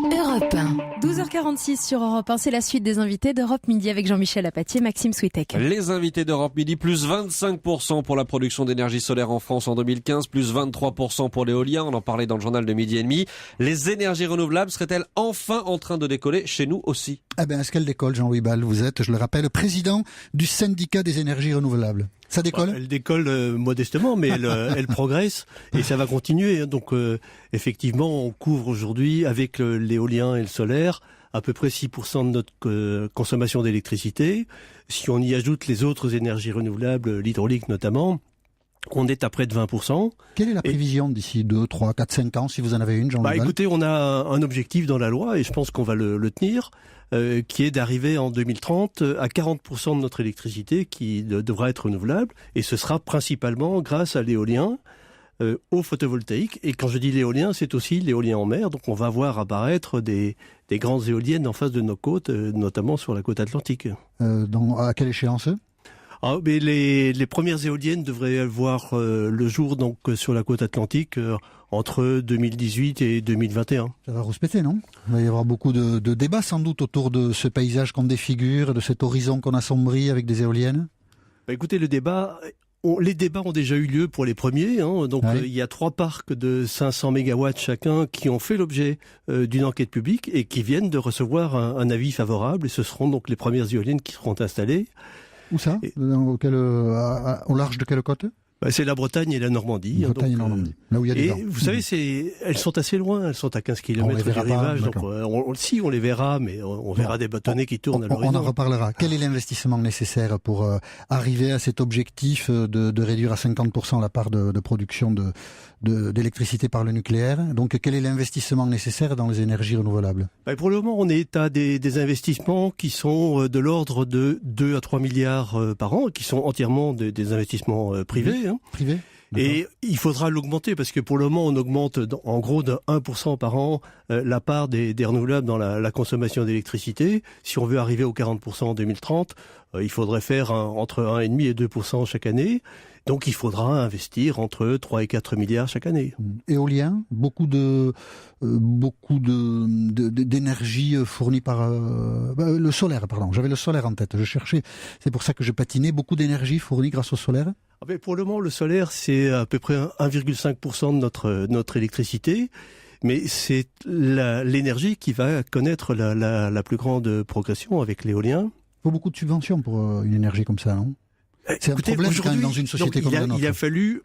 Europe 1. 12h46 sur Europe 1, c'est la suite des invités d'Europe Midi avec Jean-Michel Apathy et Maxime Switek. Les invités d'Europe Midi, plus 25% pour la production d'énergie solaire en France en 2015, plus 23% pour l'éolien, on en parlait dans le journal de midi et demi. Les énergies renouvelables seraient-elles enfin en train de décoller chez nous aussi? Est-ce qu'elle décolle, Jean-Louis Ball? Vous êtes, je le rappelle, président du syndicat des énergies renouvelables. Ça décolle? Elle décolle modestement, mais elle progresse et ça va continuer. Donc effectivement, on couvre aujourd'hui avec l'éolien et le solaire à peu près 6% de notre consommation d'électricité. Si on y ajoute les autres énergies renouvelables, l'hydraulique notamment, on est à près de 20%. Quelle est la prévision d'ici 2, 3, 4, 5 ans, si vous en avez une, Jean-Louis Ball? Écoutez, on a un objectif dans la loi et je pense qu'on va le tenir, qui est d'arriver en 2030 à 40% de notre électricité qui devra être renouvelable. Et ce sera principalement grâce à l'éolien, au photovoltaïque. Et quand je dis l'éolien, c'est aussi l'éolien en mer. Donc on va voir apparaître des grandes éoliennes en face de nos côtes, notamment sur la côte atlantique. À quelle échéance? Mais les premières éoliennes devraient voir le jour donc sur la côte atlantique entre 2018 et 2021. Ça va rouspéter, non? Il va y avoir beaucoup de débats sans doute autour de ce paysage qu'on défigure, de cet horizon qu'on assombrit avec des éoliennes. Écoutez, les débats ont déjà eu lieu pour les premiers. Donc il y a 3 parcs de 500 mégawatts chacun qui ont fait l'objet d'une enquête publique et qui viennent de recevoir un avis favorable. Et ce seront donc les premières éoliennes qui seront installées. Où ça? Au large de quelle côte? C'est la Bretagne et la Normandie. Bretagne et Normandie, là où il y a des vents. Vous savez, elles sont assez loin, elles sont à 15 km du rivage. Donc on les verra, mais on verra des bâtonnets qui tournent à l'horizon. On en reparlera. Quel est l'investissement nécessaire pour arriver à cet objectif de réduire à 50% la part de production d'électricité par le nucléaire? Donc quel est l'investissement nécessaire dans les énergies renouvelables? Pour le moment, on est à des investissements qui sont de l'ordre de 2 à 3 milliards par an, qui sont entièrement des investissements privés. Privé. Et il faudra l'augmenter parce que pour le moment on augmente en gros de 1% par an la part des renouvelables dans la consommation d'électricité. Si on veut arriver aux 40% en 2030, il faudrait faire entre 1,5 et 2% chaque année. Donc il faudra investir entre 3 et 4 milliards chaque année. Éolien, beaucoup d'énergie fournie par le solaire, pardon. J'avais le solaire en tête, je cherchais, c'est pour ça que je patinais. Beaucoup d'énergie fournie grâce au solaire? Pour le moment, le solaire, c'est à peu près 1,5% de notre électricité. Mais c'est l'énergie qui va connaître la plus grande progression avec l'éolien. Il faut beaucoup de subventions pour une énergie comme ça, non? C'est un problème quand même dans une société comme la nôtre. Il a fallu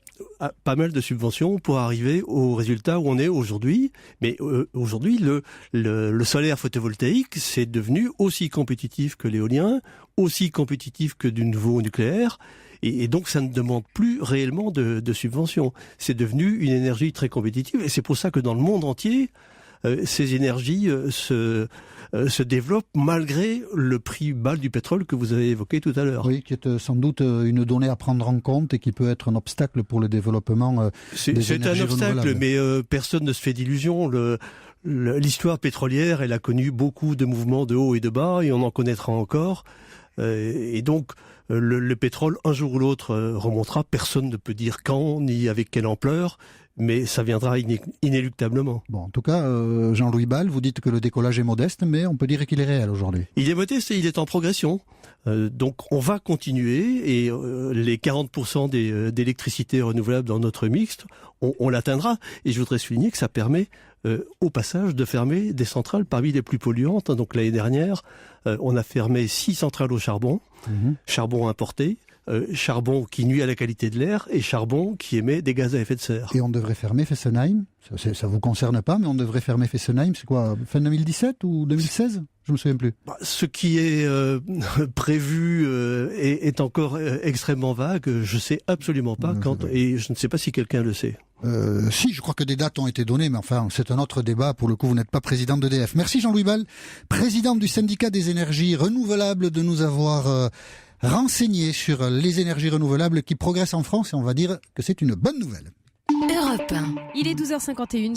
pas mal de subventions pour arriver au résultat où on est aujourd'hui. Mais aujourd'hui, le solaire photovoltaïque, c'est devenu aussi compétitif que l'éolien, aussi compétitif que du nouveau nucléaire. Et donc, ça ne demande plus réellement de subventions. C'est devenu une énergie très compétitive. Et c'est pour ça que dans le monde entier, ces énergies se développent malgré le prix bas du pétrole que vous avez évoqué tout à l'heure. Oui, qui est sans doute une donnée à prendre en compte et qui peut être un obstacle pour le développement des énergies renouvelables. C'est un obstacle, mais personne ne se fait d'illusions. L'histoire pétrolière, elle a connu beaucoup de mouvements de haut et de bas, et on en connaîtra encore. Et donc, le pétrole, un jour ou l'autre, remontera. Personne ne peut dire quand, ni avec quelle ampleur, mais ça viendra inéluctablement. Bon, en tout cas, Jean-Louis Ball, vous dites que le décollage est modeste, mais on peut dire qu'il est réel aujourd'hui. Il est modeste et il est en progression. Donc, on va continuer, et les 40% d'électricité renouvelable dans notre mixte, on l'atteindra. Et je voudrais souligner que ça permet, au passage, de fermer des centrales parmi les plus polluantes. Donc, l'année dernière, on a fermé 6 centrales au charbon, charbon importé, charbon qui nuit à la qualité de l'air et charbon qui émet des gaz à effet de serre. Et on devrait fermer Fessenheim? Ça ne vous concerne pas, mais on devrait fermer Fessenheim, c'est quoi, fin 2017 ou 2016? Je me souviens plus. Ce qui est prévu est encore extrêmement vague. Je sais absolument pas quand, et je ne sais pas si quelqu'un le sait. Si, je crois que des dates ont été données, mais enfin, c'est un autre débat. Pour le coup, vous n'êtes pas président d'EDF. Merci Jean-Louis Ball, président du syndicat des énergies renouvelables, de nous avoir renseigné sur les énergies renouvelables qui progressent en France, et on va dire que c'est une bonne nouvelle. Europe 1. Il est 12h51.